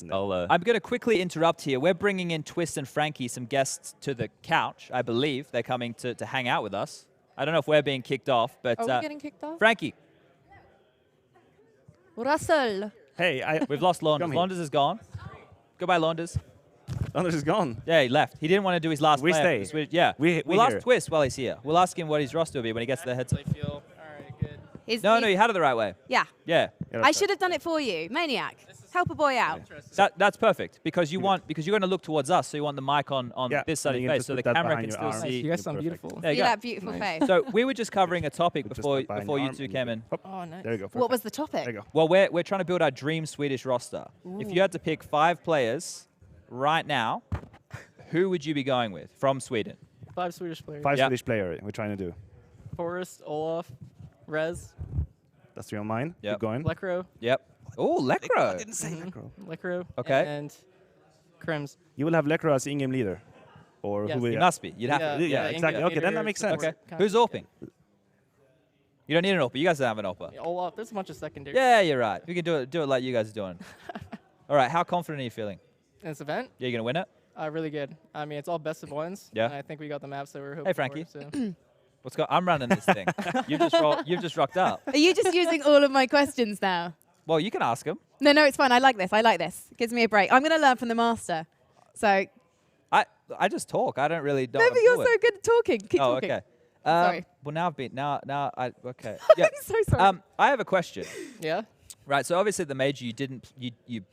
I'm going to quickly interrupt here. We're bringing in Twist and Frankie, some guests to the couch, I believe. They're coming to hang out with us. I don't know if we're being kicked off, but... Are we getting kicked off? Frankie. Russell. Hey, We've lost Launders. Launders is gone. Goodbye, Launders. Launders is gone. Yeah, he left. He didn't want to do his last We player. stay. Yeah. We'll ask here. Twist while he's here. We'll ask him what his roster will be when he gets to the headset. All right, good. No, you had it the right way. Yeah. Yeah. I should have done it for you. Maniac. Help a boy out. That's perfect because you're going to look towards us, so you want the mic on this side of your face, so the camera can still see. You guys sound beautiful. There you See go. that beautiful face. So we were just covering a topic before behind you your two arm came in. Oh, nice. There you go. What was the topic? There you go. Well, we're trying to build our dream Swedish roster. If you had to pick 5 players right now, who would you be going with from Sweden? 5 Swedish players. 5 Yep. Swedish player we're trying to do. Forrest, Olaf, Rez, That's 3 on mine. Yep. Keep going. Lekro. Yep. Oh, Lekro. didn't say Lekro. Lekro. Okay. And Krims. You will have Lekro as in-game leader. Or Yes. who will He must be. You'd have to. Yeah, exactly. Okay, then that makes sense. Okay. Who's AWPing? You don't need an AWPer. You guys don't have an AWPer. Olaf. There's a bunch of secondary. Yeah, you're right. We can do it like you guys are doing. All right. How confident are you feeling? In this event, Yeah, you're gonna win it. really good. I mean, it's all best of ones. Yeah. And I think we got the maps that we were hoping Hey, Frankie. for. So. What's going? I'm running this thing. You've just rocked up. Are you just using all of my questions now? Well, you can ask him. No, it's fine. I like this. It gives me a break. I'm going to learn from the master. So. I just talk. I don't really know. No, but you're so good at talking. Keep Oh, talking. okay. Sorry. Well, okay. I'm Yeah. so sorry. I have a question. Yeah. Right. So obviously at the major you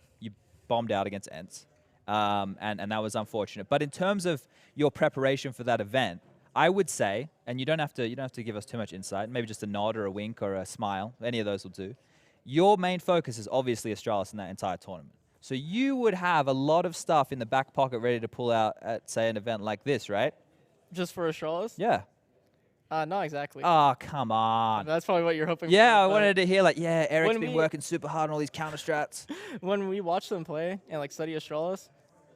bombed out against Ents, and that was unfortunate. But in terms of your preparation for that event, I would say, and you don't have to give us too much insight. Maybe just a nod or a wink or a smile. Any of those will do. Your main focus is obviously Astralis in that entire tournament. So you would have a lot of stuff in the back pocket ready to pull out at, say, an event like this, right? Just for Astralis? Yeah. Not exactly. Oh, come on. That's probably what you're hoping for. Yeah, I but wanted to hear, like, yeah, Eric's when been we- working super hard on all these counter strats. When we watch them play and like study Astralis,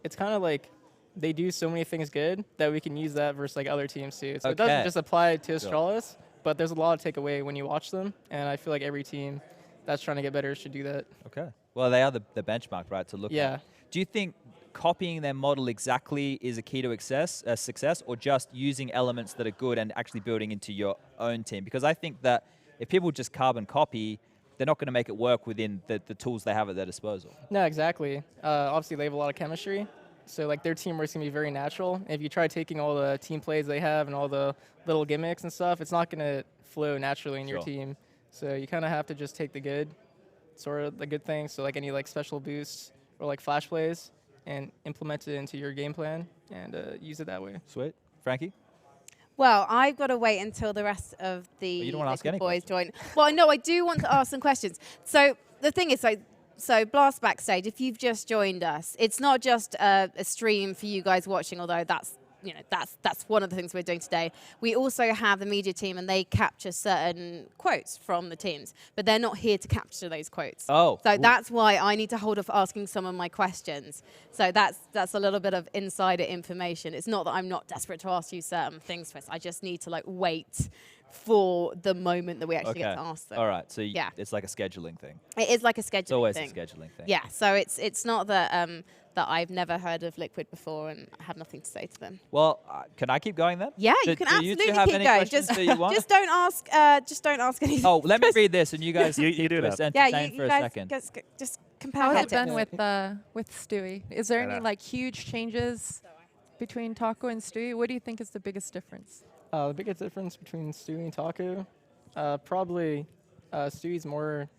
it's kind of like they do so many things good that we can use that versus like other teams too. So it Okay. doesn't just apply to Astralis, but there's a lot to take away when you watch them, and I feel like every team that's trying to get better should do that. Okay. Well, they are the benchmark, right, to look Yeah. at. Do you think copying their model exactly is a key to success, or just using elements that are good and actually building into your own team? Because I think that if people just carbon copy, they're not going to make it work within the tools they have at their disposal. No, exactly. Obviously, they have a lot of chemistry, so like their teamwork's gonna be very natural. If you try taking all the team plays they have and all the little gimmicks and stuff, it's not gonna flow naturally in your team. So you kind of have to just take the good, sort of the good things. So like any like special boosts or like flash plays, and implement it into your game plan and use it that way. Sweet. Frankie? Well, I've got to wait until the rest of the you don't want to ask little any boys join. Well, no, I do want to ask some questions. So the thing is, so Blast Backstage, if you've just joined us, it's not just a stream for you guys watching, although that's one of the things we're doing today. We also have the media team, and they capture certain quotes from the teams, but they're not here to capture those quotes. Oh. So that's why I need to hold off asking some of my questions. So that's a little bit of insider information. It's not that I'm not desperate to ask you certain things first. I just need to like wait for the moment that we actually get to ask them. All right. So it's like a scheduling thing. It is like a scheduling thing. It's always a scheduling thing. Yeah. So it's not that that I've never heard of Liquid before and I have nothing to say to them. Well, can I keep going then? Yeah, you can absolutely keep going. Just don't ask anything. Oh, let me read this, and you guys you do that. Yeah, you for a guys second. just compare. How has it it been with Stewie? Is there any like huge changes between Taco and Stewie? What do you think is the biggest difference? The biggest difference between Stewie and Taco, probably Stewie's more,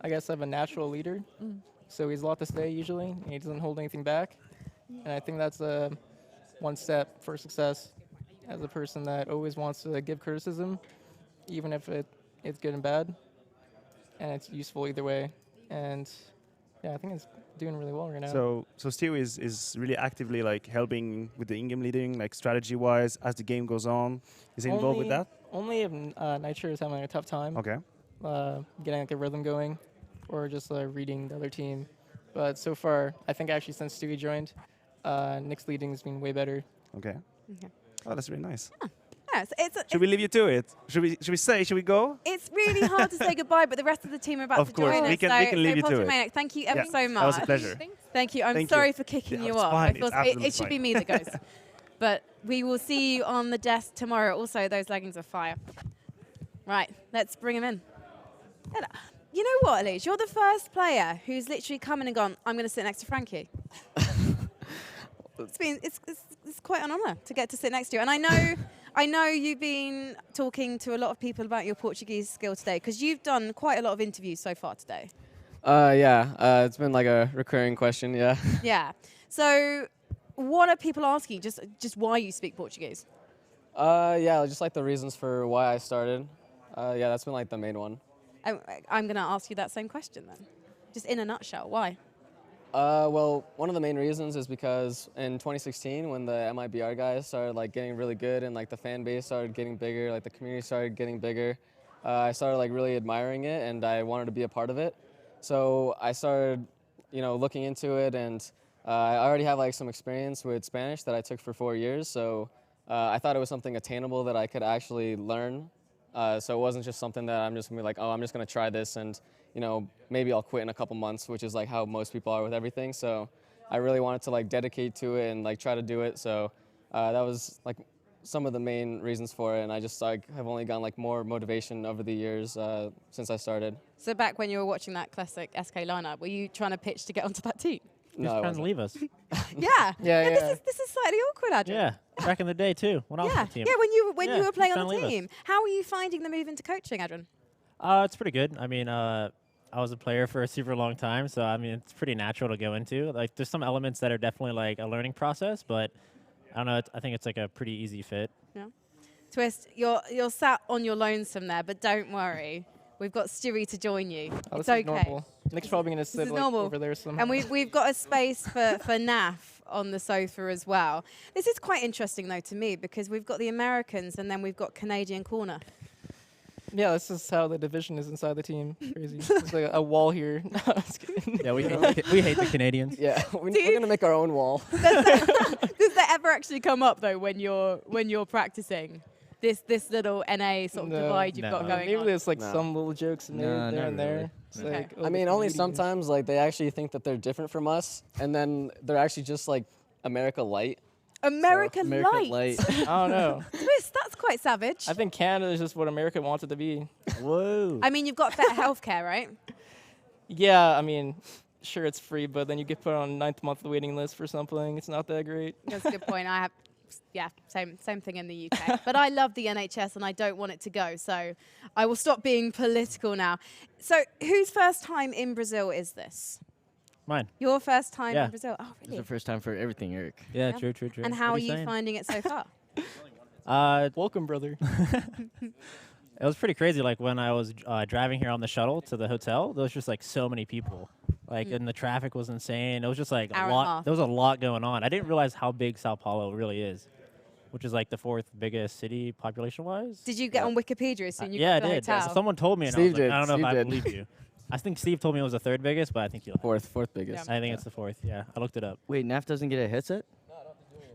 I guess, of a natural leader. So he's a lot to say usually, and he doesn't hold anything back. And I think that's one step for success as a person that always wants to give criticism, even if it's good and bad, and it's useful either way. And yeah, I think it's doing really well right now. So Stewie is really actively like helping with the in-game leading, like strategy-wise, as the game goes on. Is he involved with that? Only if Nitro is having a tough time. Okay. Getting like a rhythm going, or just reading the other team. But so far, I think actually since Stewie joined, Nick's leading has been way better. Okay. Oh, that's really nice. Yeah, Yes, Should we leave you to it? Should we go? it's really hard to say goodbye, but the rest of the team are about Of to course, join us. we can leave you to it. Maniac, thank you ever so much. That was a pleasure. Thank you. I'm Thank sorry you. for kicking Yeah, you it's off. fine. I feel It's it absolutely should be fine. me that goes. But we will see you on the desk tomorrow. Also, those leggings are fire. Right, let's bring him in. You know what, Elise? You're the first player who's literally come in and gone, I'm going to sit next to Frankie. It's quite an honour to get to sit next to you. And I know you've been talking to a lot of people about your Portuguese skill today, because you've done quite a lot of interviews so far today. Yeah, it's been like a recurring question, yeah. Yeah. So what are people asking? Just why you speak Portuguese? Yeah, just like the reasons for why I started. Yeah, that's been like the main one. I'm going to ask you that same question then. Just in a nutshell, why? Well, one of the main reasons is because in 2016, when the MIBR guys started like getting really good and like the fan base started getting bigger, like the community started getting bigger, I started like really admiring it and I wanted to be a part of it. So I started, looking into it, and I already have like some experience with Spanish that I took for 4 years. So I thought it was something attainable that I could actually learn. So it wasn't just something that I'm just gonna be like, oh, I'm just gonna try this and, maybe I'll quit in a couple months, which is like how most people are with everything. So I really wanted to like dedicate to it and like try to do it. So that was like some of the main reasons for it. And I just like have only gotten like more motivation over the years since I started. So back when you were watching that classic SK lineup, were you trying to pitch to get onto that team? No, I trying to wasn't. leave us. Yeah. Yeah. This is slightly awkward, Adrian. Yeah, back in the day too, when I was Yeah, on the team. yeah. When you were playing on trying the to leave us. team, how are you finding the move into coaching, Adrian? It's pretty good. I mean, I was a player for a super long time, so I mean, it's pretty natural to go into. Like, there's some elements that are definitely like a learning process, but I don't know. I think it's like a pretty easy fit. Yeah. Twist, you're sat on your lonesome there, but don't worry. We've got Stewie to join you. Oh, It's this okay. is normal. Nick's probably going to This sit is like, normal. over there somehow. And we've got a space for Naf on the sofa as well. This is quite interesting, though, to me, because we've got the Americans and then we've got Canadian corner. Yeah, this is how the division is inside the team. Crazy. There's like a wall here. No, I was kidding. Yeah, we hate the Canadians. Yeah, we're going to make our own wall. Does that ever actually come up, though, when you're practicing? This little NA sort of No. divide you've got going Maybe on? there's like No. some little jokes made No, there not and really. there. It's Okay. like, oh, I the mean, only Canadians. sometimes like they actually think that they're different from us, and then they're actually just like America light. American American Light. I don't know. Twist, that's quite savage. I think Canada is just what America wants it to be. Whoa. I mean, you've got better healthcare, right? Yeah, I mean, sure it's free, but then you get put on 9th month waiting list for something. It's not that great. That's a good point. I have, yeah, same thing in the UK. But I love the NHS and I don't want it to go. So I will stop being political now. So whose first time in Brazil is this? Mine. Your first time Yeah. in Brazil? Oh, It's really? the first time for everything, Eric. Yeah, Yeah. true. And how are you finding it so far? Welcome, brother. It was pretty crazy. Like when I was driving here on the shuttle to the hotel, there was just like so many people. Like, and the traffic was insane. It was just like Hour a and a lot. half. There was a lot going on. I didn't realize how big Sao Paulo really is, which is like the 4th biggest city population-wise. Did you get on Wikipedia as soon as you Yeah, I got to the did. hotel? Someone told me, and Steve I was like, did. I don't know Steve if I did. believe you. I think Steve told me it was the 3rd biggest, but I think you're Fourth biggest. I think it's the 4th. Yeah, I looked it up. Wait, NAF doesn't get a headset?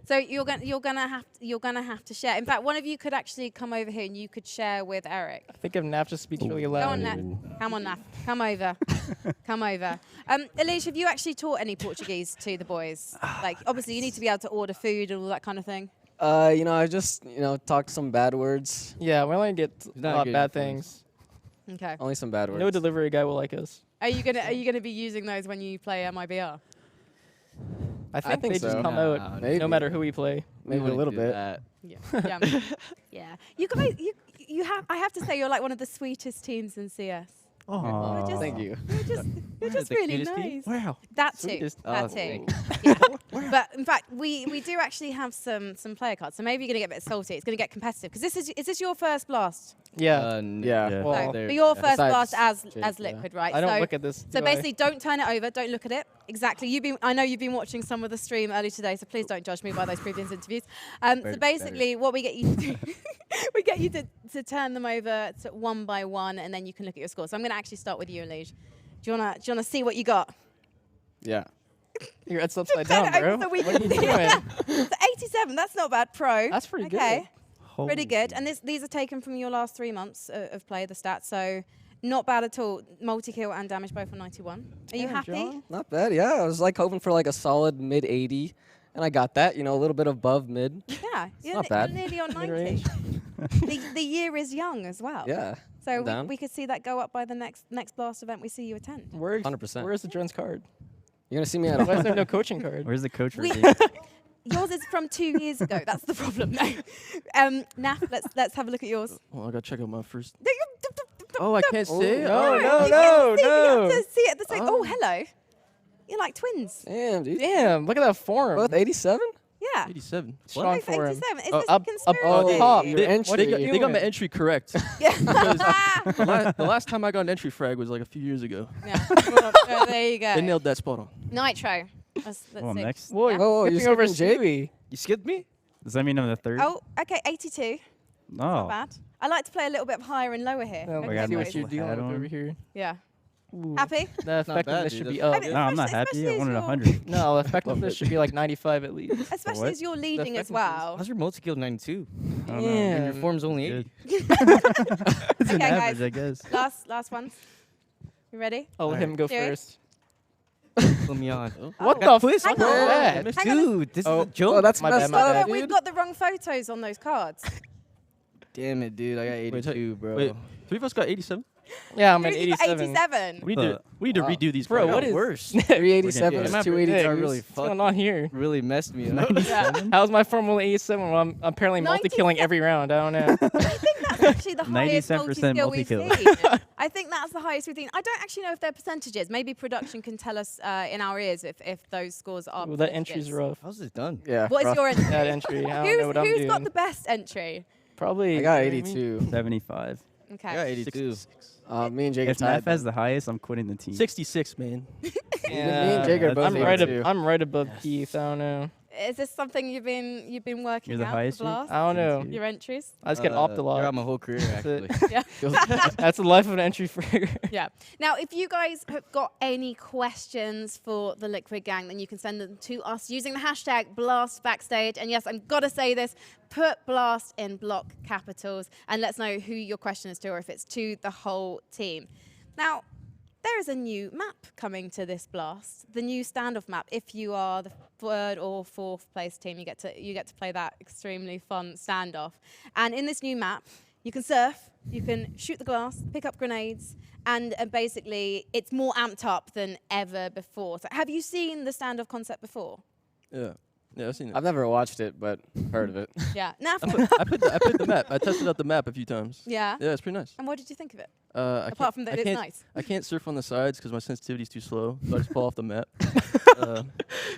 So you're gonna have to share. In fact, one of you could actually come over here and you could share with Eric. I think if Naf just speaks really Go loud. on, Naf. Come on, Naf. Come over. Come over. Elise, have you actually taught any Portuguese to the boys? Like, obviously, you need to be able to order food and all that kind of thing. I just talked some bad words. Yeah, we only get a not lot good of bad at phones. things. Okay. Only some bad words. No delivery guy will like us. Are you gonna be using those when you play MIBR? I think think they just so. come No, out maybe. no matter who we play. Maybe a wouldn't little do bit. that. Yeah. Yeah. Yeah. You guys, you have. I have to say, you're like one of the sweetest teams in CS. Oh, You're just- Thank you. You're just The really cutest team? nice. Wow. That too. Sweetest. That Oh, too. thank Yeah. But in fact, we do actually have some player cards. So maybe you're gonna get a bit salty. It's gonna get competitive because is this your first blast? Yeah. Yeah. Yeah. Well, No, there- but your yeah. first blast Besides as Jake, yeah. Liquid, right? I don't so, look at this. So do I? basically, don't turn it over. Don't look at it. Exactly. I know you've been watching some of the stream early today, so please don't judge me by those previous interviews. So basically, what we get you to do, we get you to turn them over to one by one, and then you can look at your score. So I'm going to actually start with you, Lige. Do you wanna see what you got? Yeah. Your head's upside Turn down, it bro. over so we What are can you see it. doing? So 87. That's not bad. Pro. That's pretty Okay. good. Pretty good. And these are taken from your last 3 months of play, the stats. So not bad at all. Multi-kill and damage both on 91. Are you happy? John? Not bad, yeah. I was like hoping for like a solid mid 80, and I got that. You know, a little bit above mid. Yeah, you're, not bad. you're nearly on 90. Mid-range. the year is young as well. Yeah. So down. we could see that go up by the next Blast event we see you attend. 100%. Where's the Dren's card? You're gonna see me at Why is a there no coaching card? Where's the coach for We- this? Yours is from 2 years ago. That's the problem. No. Naf, let's have a look at yours. Well, I gotta check out my first. No, Oh, I can't see it. No, Oh, no, you no, You have no. to see it at the same. Oh, Oh. hello. You're like twins. Damn, dude. Damn, look at that form. Both 87? Yeah. 87. Strong Both form. 87. Is Oh, this up- conspiracy? Oh, top. your They, entry. they got my entry correct. Yeah. The last time I got an entry frag was like a few years ago. Yeah. So there you go. They nailed that spot on. Nitro. Let's Oh, I'm see. next. Whoa, Yeah. Whoa, skipping you're over skipping Stewie. You skipped me? Does that mean I'm the third? Oh, okay, 82. Not Oh. bad. I like to play a little bit higher and lower here. Oh, Okay, I got see my what you're hat dealing with on. over here. Yeah. Ooh. Happy? The Not bad, effectiveness dude. should be That's- up. I mean, No, I'm not happy. especially I as wanted you're- 100. No, effectiveness should be like 95 at least. Especially what? as you're leading as effectiveness is- well. How's your multi-kill 92? Damn. And your form's only 80. It's Okay, an guys. average, I guess. Last ones. You ready? I'll let him go Jerry? first. Put me on. What Oh, the hang fuck? on. That? Hang on. Dude, this is a joke. Oh, that's My bad, messed my up, bad. We've dude. got the wrong photos on those cards. Damn it, dude. I got 82, bro. Wait, 3 of us got 87? Yeah, I'm at Who's got 87. 87. We need to Wow. redo these. Bro, cards. what is worse? 387 Yeah, is my 282. birthday. really What's going on here? Really messed me up. Yeah. How's my form only 87 when I'm apparently multi-killing 97. every round? I don't know. I think that's actually the highest 97% multi-skill we've multi-kill. seen. I think that's the highest we've seen. I don't actually know if they're percentages. Maybe production can tell us in our ears if those scores are Well, that percentages. entry's rough. How's this done? Yeah. What is rough. your entry? That entry. I don't know what I'm Who's doing. got the best entry? Probably. I got you know what I mean? 82. 75. Okay. I got 82. Me and Jake are If Math tied. has the highest, I'm quitting the team. 66, man. Me and Jake are both I'm right, 82. I'm right above Keith. I don't know. Is this something you've been working You're the out? highest, for Jake? Blast? I don't know. Your entries? I just get opt a lot. Throughout my whole career, That's actually. it. Yeah. That's the life of an entry fragger. Yeah. Now, if you guys have got any questions for the Liquid Gang, then you can send them to us using the hashtag BlastBackstage. And yes, I'm gotta say this: put Blast in block capitals, and let's know who your question is to, or if it's to the whole team. Now, there is a new map coming to this Blast, the new standoff map. If you are the 3rd or 4th place team, you get to play that extremely fun standoff. And in this new map, you can surf, you can shoot the glass, pick up grenades, and basically it's more amped up than ever before. So have you seen the standoff concept before? Yeah. Yeah, I've seen it. I've never watched it, but heard of it. Yeah. Naf? I put the map. I tested out the map a few times. Yeah. Yeah, it's pretty nice. And what did you think of it? I Apart can't- from that I it's can't- nice. I can't surf on the sides because my sensitivity's too slow, so I just pull off the map. But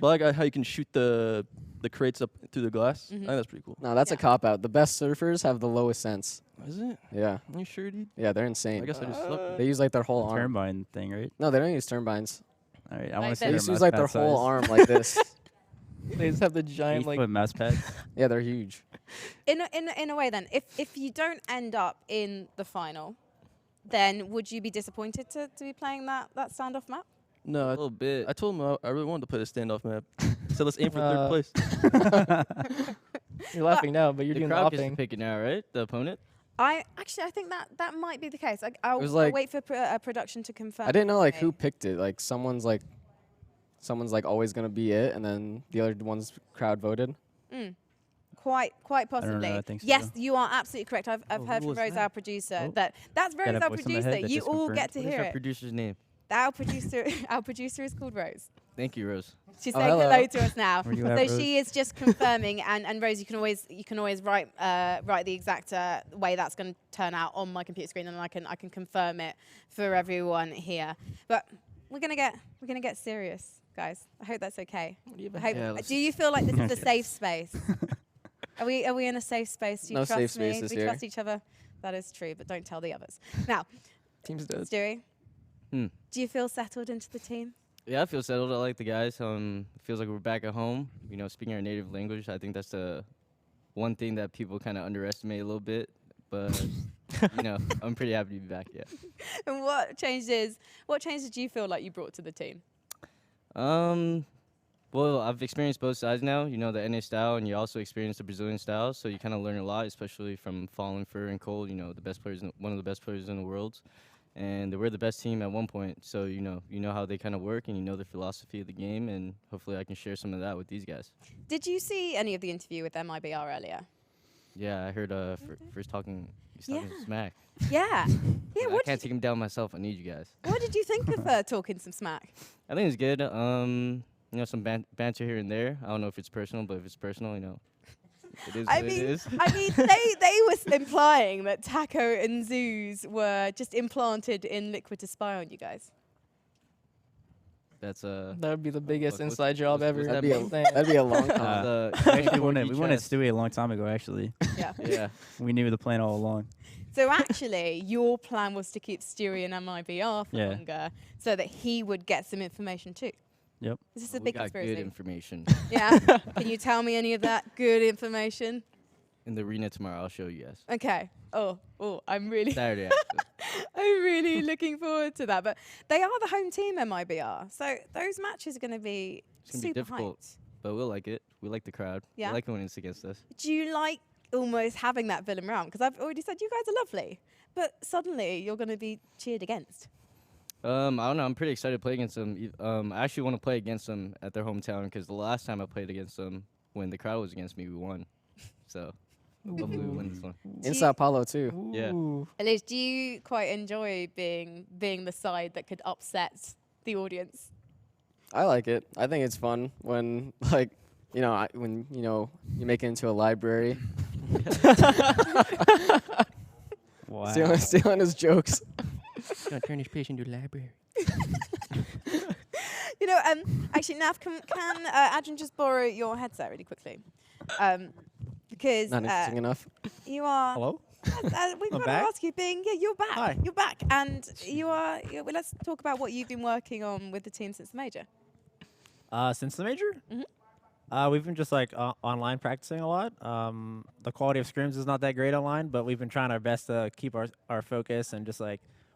I like how you can shoot the crates up through the glass. I think that's pretty cool. No, that's a Yeah. cop-out. The best surfers have the lowest sense. Is it? Yeah. Are you sure, dude? Yeah, they're I insane. guess I just slept. They use like their whole arm. Turbine thing, right? No, they don't use turbines. All right, I Like want to this. see They their just mouse use like their pad whole size. arm like this. They just have the giant 8-foot like. mouse pad. Yeah, they're huge. In a way then, if you don't end up in the final, then would you be disappointed to be playing that standoff map? No, A little bit. I told him I really wanted to play the standoff map. So let's aim for 3rd Uh, place. You're laughing now, but you're The doing the crowd gets to opting. pick it now, right? The opponent? I think that might be the case. I'll was I'll like- wait for production to confirm. I didn't know like for who me. picked it. Like someone's like always gonna be it, and then the other ones crowd voted. Quite know, possibly. I think so. Yes, you are absolutely correct. I've Oh, heard who from was Rose, that? our producer, Oh. that's Rose, Got a our voice in my producer. head that You just all confirmed. get to What is hear our it. producer's name? Our producer is called Rose. Thank you, Rose. She's Oh, saying hello. hello to us now. Where you So at, Rose? she is just confirming, and Rose, you can always write the exact way that's going to turn out on my computer screen, and I can confirm it for everyone here. But we're gonna get serious, guys. I hope that's okay. I hope, Yeah, let's- do you feel like this is a safe space? Are we in a safe space? Do you No trust safe me? spaces Do we here. trust each other? That is true, but don't tell the others. Now, Team's dead. Stewie, Hmm. do you feel settled into the team? Yeah, I feel settled. I like the guys. It feels like we're back at home. You know, speaking our native language. I think that's the one thing that people kind of underestimate a little bit. But you know, I'm pretty happy to be back. Yeah. And what changes do you feel like you brought to the team? Well, I've experienced both sides now. You know, the NA style, and you also experience the Brazilian style. So you kind of learn a lot, especially from Fallen, Fur, and Cole. You know, the best players, one of the best players in the world, and they were the best team at one point. So you know how they kind of work, and you know the philosophy of the game, and hopefully I can share some of that with these guys. Did you see any of the interview with MIBR earlier? Yeah, I heard first talking. He's talking smack. Yeah. Yeah. I can't take him down myself. I need you guys. What did you think of talking some smack? I think it's good. You know, some banter here and there. I don't know if it's personal, but if it's personal, you know, it is what it is. I mean, they were implying that Taco and Zeus were just implanted in Liquid to spy on you guys. That's That would be the biggest what's- inside job what's- ever. what's That'd be a long time. Actually, we wanted Stewie a long time ago, actually. Yeah. Yeah. We knew the plan all along. So actually, your plan was to keep Stewie and MIBR for longer so that he would get some information too. Yep. Is this a We big got conspiracy? good information. Yeah. Can you tell me any of that good information? In the arena tomorrow, I'll show you guys. Okay. Oh, I'm really, Saturday, actually. I'm really looking forward to that. But they are the home team, MIBR. So those matches are going to be It's gonna be super difficult. hyped. But we'll like it. We like the crowd. Yeah. We like when it's against us. Do you like almost having that villain round? Because I've already said you guys are lovely, but suddenly you're going to be cheered against. I don't know. I'm pretty excited to play against them. I actually want to play against them at their hometown because the last time I played against them, when the crowd was against me, we won. So hopefully we win this one. In Sao Paulo too. Yeah. Elise, do you quite enjoy being the side that could upset the audience? I like it. I think it's fun when when you make it into a library. Wow. Stealing his jokes. Gonna turn this place into a library. Actually, Nav, can Adrian just borrow your headset really quickly? Because Not interesting enough. you are. Hello? We've got to back? ask you, you're back. Hi. You're back, and well, let's talk about what you've been working on with the team since the major. Since the major? Mhm. We've been just online practicing a lot. The quality of scrims is not that great online, but we've been trying our best to keep our focus and just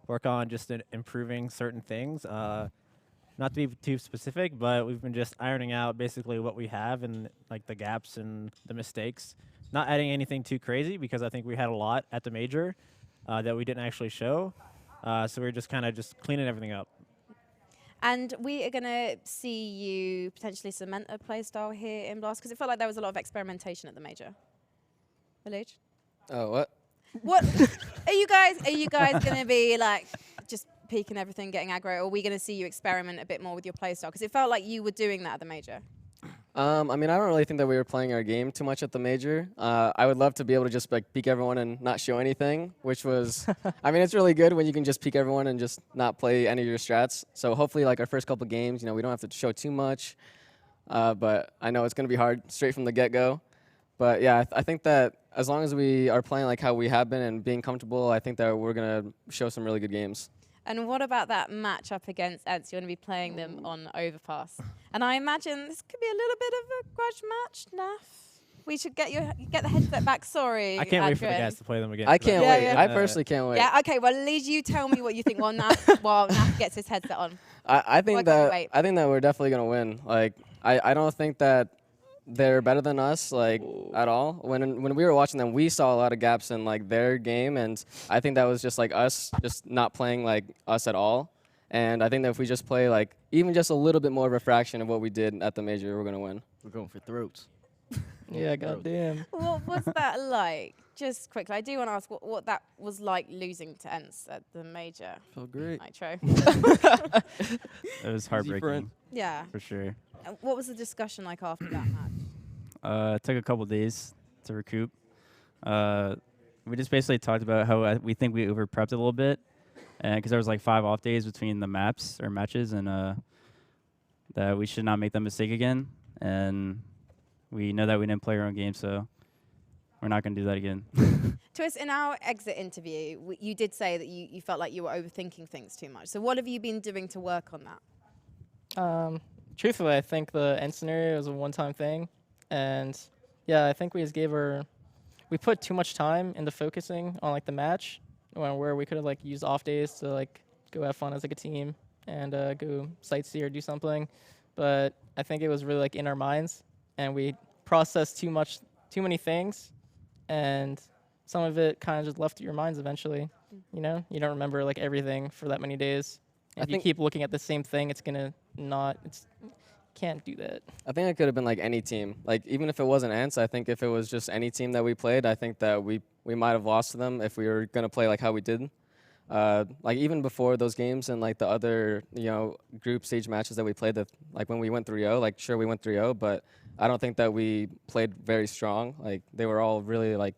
work on just improving certain things. Not to be too specific, but we've been just ironing out basically what we have and the gaps and the mistakes. Not adding anything too crazy because I think we had a lot at the major that we didn't actually show. So we're just kind of just cleaning everything up. And we are going to see you potentially cement a play style here in Blast because it felt like there was a lot of experimentation at the major. Village? Oh, what? What are you guys going to be just peeking everything, getting aggro, or are we going to see you experiment a bit more with your play style? Because it felt like you were doing that at the major. I mean, I don't really think that we were playing our game too much at the major. I would love to be able to just peek everyone and not show anything, which was, I mean, it's really good when you can just peek everyone and just not play any of your strats. So hopefully, our first couple games, we don't have to show too much. But I know it's going to be hard straight from the get-go. But yeah, I think that as long as we are playing how we have been and being comfortable, I think that we're going to show some really good games. And what about that match up against Ents? You're going to be playing them on Overpass. And I imagine this could be a little bit of a grudge match, Naf. We should get the headset back. Sorry, I can't wait for the Adrian. guys to play them again. I can't Yeah, wait. yeah. I personally can't wait. Yeah, okay, well, Lee, you tell me what you think while Naf gets his headset on. I think Why can't we that wait? I think that we're definitely gonna win. I don't think that they're better than us at all. When we were watching them, we saw a lot of gaps in their game, and I think that was just us just not playing us at all. And I think that if we just play even just a little bit more of a fraction of what we did at the major, we're gonna win. We're going for throats. Yeah, goddamn. What was that like? Just quickly, I do want to ask what that was like losing to Ents at the major Felt great. Nitro. It was front. heartbreaking, Yeah. for sure. What was the discussion like after that match? It took a couple days to recoup. We just basically talked about how we think we over-prepped a little bit, and because there was 5 off days between the maps or matches, and that we should not make that mistake again. And we know that we didn't play our own game, so we're not going to do that again. Twist, in our exit interview, you did say that you felt like you were overthinking things too much. So what have you been doing to work on that? Truthfully, I think the end scenario was a one-time thing. And yeah, I think we just we put too much time into focusing on the match where we could have used off days to go have fun as a team and go sightsee or do something. but I think it was really like in our minds, and we processed too many things, and some of it kind of just left your minds eventually. You know, you don't remember like everything for that many days. If you keep looking at the same thing, it's gonna not. Can't do that. I think it could have been like any team. Like even if it wasn't Ants, I think if it was just any team that we played, I think that we might have lost to them if we were gonna play like how we did. Like even before those games and like the other group stage matches that we played, that like when we went 3-0, like sure we went 3-0, but I don't think that we played very strong. Like they were all really like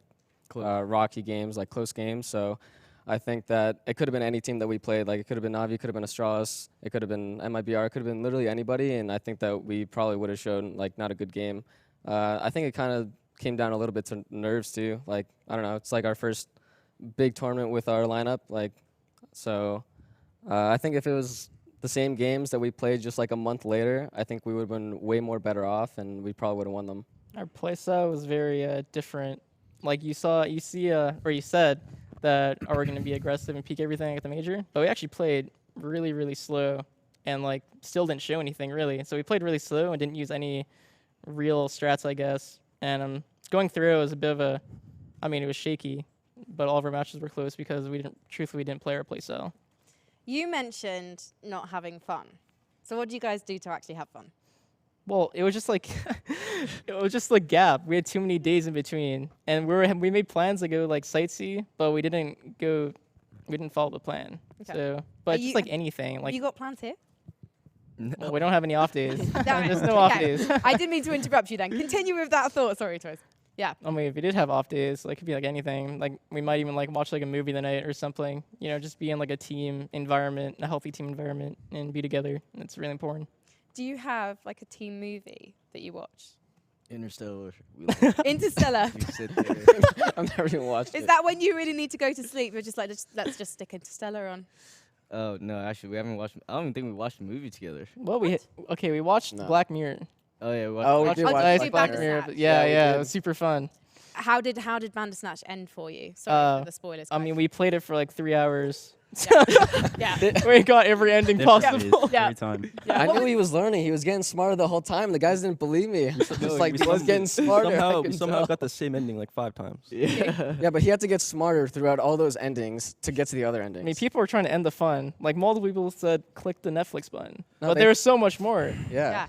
rocky games, like close games. So I think that it could have been any team that we played. Like it could have been Navi, it could have been Astralis, it could have been MIBR, it could have been literally anybody. And I think that we probably would have shown like not a good game. I think it kind of came down a little bit to nerves too. Like I don't know, it's like our first big tournament with our lineup. Like so, I think if it was the same games that we played just like a month later, I think we would have been way more better off, and we probably would have won them. Our playstyle was very different. Like you said that we're going to be aggressive and peak everything at the major, but we actually played really, really slow and like still didn't show anything really. So we played really slow and didn't use any real strats, I guess. And going through it was a bit of it was shaky, but all of our matches were close because we didn't play our playstyle. You mentioned not having fun. So what do you guys do to actually have fun? Well, it was just like gap. We had too many days in between, and we made plans to go like sightsee, but we didn't follow the plan. Okay. So, but just like anything, like you got plans here? Well, we don't have any off days. Damn it. There's no off days. I didn't mean to interrupt you then. Continue with that thought. Sorry, Twice. Yeah. I mean, if we did have off days, like it could be like anything. Like we might even like watch like a movie the night or something. You know, just be in like a team environment, a healthy team environment, and be together. It's really important. Do you have like a team movie that you watch? Interstellar. Interstellar. You sit there. I've never even watched it. Is that when you really need to go to sleep? You're just like, let's just stick Interstellar on. Oh no, actually we haven't watched. I don't even think we watched the movie together. Well, we watched Black Mirror. Oh yeah. We did watch Black Mirror. Yeah, it was super fun. How did Bandersnatch end for you? Sorry for the spoilers. I mean, we played it for like 3 hours. Yeah. We got every ending possible. Yeah. Every time. Yeah. I knew he was learning. He was getting smarter the whole time. The guys didn't believe me. Just like he was getting smarter. We somehow got the same ending like 5 times. Yeah, but he had to get smarter throughout all those endings to get to the other endings. I mean, people were trying to end the fun. Like multiple people said, click the Netflix button. No, But there was so much more. Yeah.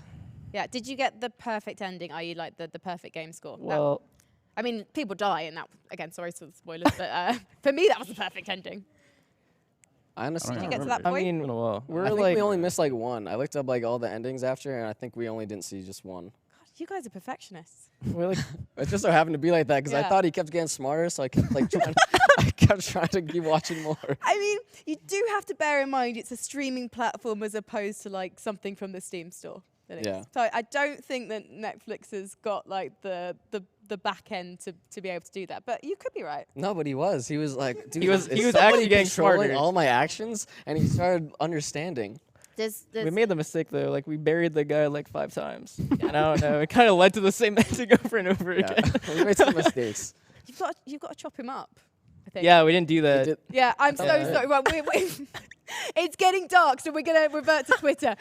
Yeah. Did you get the perfect ending? Are you like the perfect game score? Well, I mean, people die, and that again. Sorry for the spoilers, but for me, that was the perfect ending. I honestly Did you don't get to that remember. point? I mean, Been a while. we're I think like we only missed like one. I looked up like all the endings after, and I think we only didn't see just one. God, you guys are perfectionists. we're like It just so happened to be like that because I Yeah. thought he kept getting smarter, so I kept like trying. Trying to keep watching more. I mean, you do have to bear in mind it's a streaming platform as opposed to like something from the Steam store. Yeah. So I don't think that Netflix has got like the back end to be able to do that. But you could be right. No, but he was. He was like, dude, He was is actually somebody getting controlling smarter. all my actions, and he started understanding. we made the mistake though. Like we buried the guy like 5 times. And I don't know. It kind of led to the same ending over and over Yeah. again. We made some mistakes. You've got to chop him up. I think. Yeah, we didn't do We that. did- Yeah, I'm so Yeah. sorry. Well, it's getting dark, so we're going to revert to Twitter.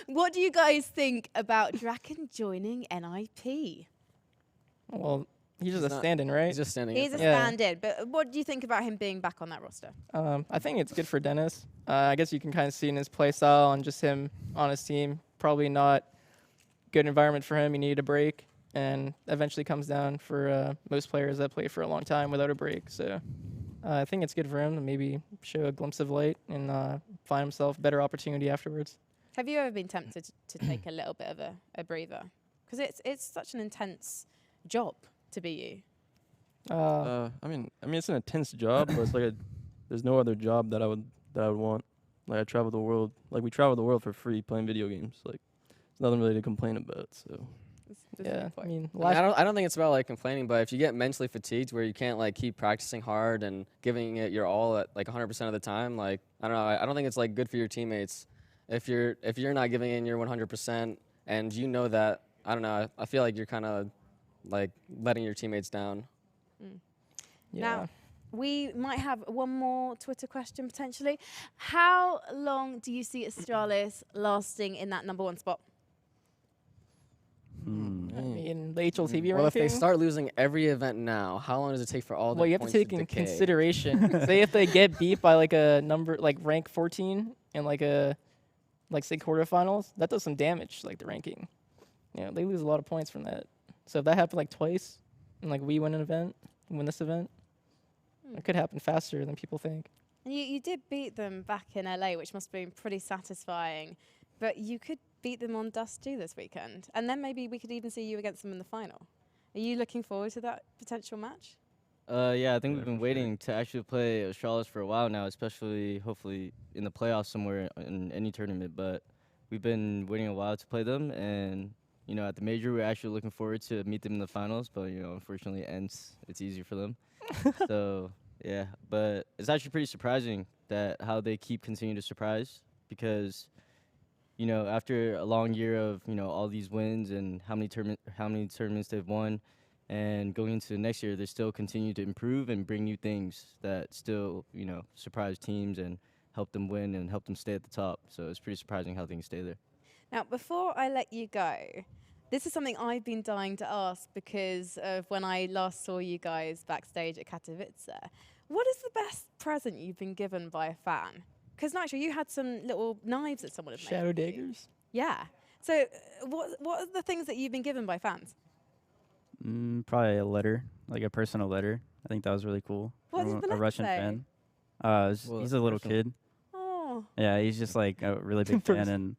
What do you guys think about Draken joining NIP? Well, he's just He's a not- stand-in, right? He's just standing. He's a Yeah. stand-in, but what do you think about him being back on that roster? I think it's good for Dennis. I guess you can kind of see in his play style and just him on his team. Probably not good environment for him. He needed a break, and eventually comes down for most players that play for a long time without a break. So I think it's good for him to maybe show a glimpse of light and find himself a better opportunity afterwards. Have you ever been tempted to take a little bit of a breather? Because it's such an intense job to be you. I mean, it's an intense job, but it's like there's no other job that I would want. Like I travel the world. Like we travel the world for free playing video games. Like there's nothing really to complain about. So. This is a Yeah, good point. I mean, I don't think it's about like complaining, but if you get mentally fatigued where you can't like keep practicing hard and giving it your all at like 100% of the time, like I don't know, I don't think it's like good for your teammates. If you're not giving in your 100% and you know that, I don't know, I feel like you're kind of like letting your teammates down. yeah. Now, we might have one more Twitter question potentially. How long do you see Astralis lasting in that #1 spot? the HLTV Well, if ranking. they start losing every event now, how long does it take for all Well, the you have to points take in decay? consideration. Say if they get beat by like a number, like rank 14 in like say quarterfinals, that does some damage, like the ranking. They lose a lot of points from that. So if that happened like twice, and like we win this event, it could happen faster than people think. And you did beat them back in LA, which must have been pretty satisfying. But you could beat them on Dust 2 this weekend. And then maybe we could even see you against them in the final. Are you looking forward to that potential match? Yeah, I think we've been waiting to actually play Astralis for a while now, especially hopefully in the playoffs somewhere in any tournament. But we've been waiting a while to play them, and at the major we're actually looking forward to meet them in the finals. But unfortunately, it's easier for them. So yeah, but it's actually pretty surprising that how they keep continuing to surprise, because after a long year of all these wins and how many tournaments they've won. And going into next year, they still continue to improve and bring new things that still, surprise teams and help them win and help them stay at the top. So it's pretty surprising how things stay there. Now, before I let you go, this is something I've been dying to ask because of when I last saw you guys backstage at Katowice. What is the best present you've been given by a fan? Because, Nitro, you had some little knives that someone had made. Shadow daggers? Yeah. So what are the things that you've been given by fans? Probably a letter, like a personal letter. I think that was really cool. What From did the a letter Russian say? fan. He's a little personal. kid. Oh. Yeah, he's just like a really big fan, and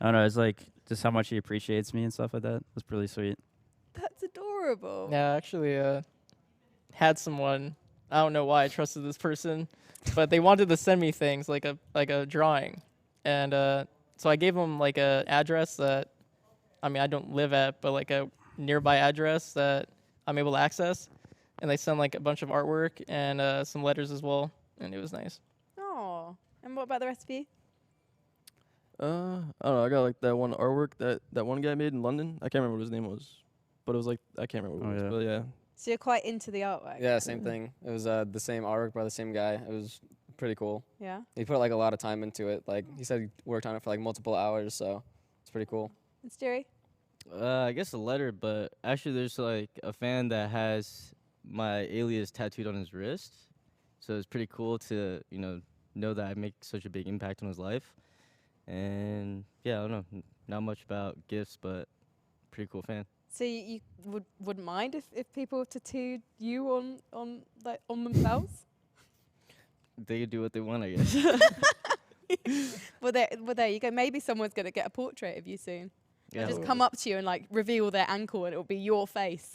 I don't know, it's like just how much he appreciates me and stuff like that. It's really sweet. That's adorable. Yeah, I actually had someone. I don't know why I trusted this person, but they wanted to send me things like a drawing, and so I gave them like a address that, I don't live at, but like a nearby address that I'm able to access, and they sent like a bunch of artwork and some letters as well, and it was nice. Oh. And what about the rest of you? I don't know. I got like that one artwork that one guy made in London. I can't remember what his name was, but it was like I can't remember what it was. But yeah. So you're quite into the artwork? Yeah, same thing. It was the same artwork by the same guy. It was pretty cool. Yeah. He put like a lot of time into it. Like he said, he worked on it for like multiple hours, so it's pretty cool. And Stewie? I guess a letter, but actually there's like a fan that has my alias tattooed on his wrist. So it's pretty cool to, know that I make such a big impact on his life. And yeah, I don't know, not much about gifts, but pretty cool fan. So you wouldn't mind if people tattooed you on themselves? They could do what they want, I guess. Well, there you go. Maybe someone's going to get a portrait of you soon. Yeah, They'll just come up to you and like reveal their ankle, and it'll be your face.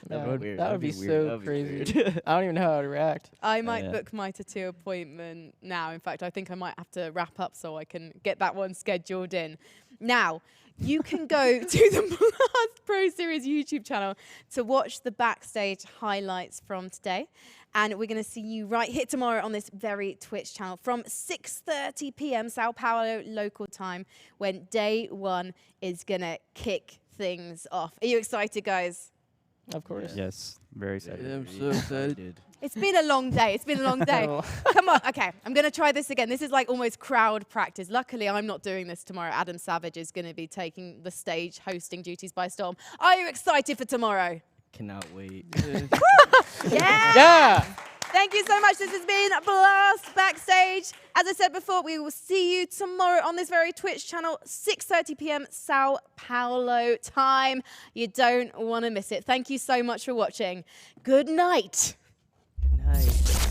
That'd be weird. That would be so That'd be crazy. weird. I don't even know how to react. I might yeah. book my tattoo appointment now. In fact, I think I might have to wrap up so I can get that one scheduled in. Now, you can go to the Blast Pro Series YouTube channel to watch the backstage highlights from today. And we're going to see you right here tomorrow on this very Twitch channel from 6:30 p.m. Sao Paulo local time, when day one is going to kick things off. Are you excited, guys? Of course. Yes, very excited. Yeah, I'm so excited. It's been a long day. It's been a long day. Oh. Come on. Okay, I'm going to try this again. This is like almost crowd practice. Luckily, I'm not doing this tomorrow. Adam Savage is going to be taking the stage hosting duties by storm. Are you excited for tomorrow? Cannot wait. Yeah! Yeah! Thank you so much. This has been Blast Backstage. As I said before, we will see you tomorrow on this very Twitch channel, 6:30 p.m. Sao Paulo time. You don't want to miss it. Thank you so much for watching. Good night. Good night.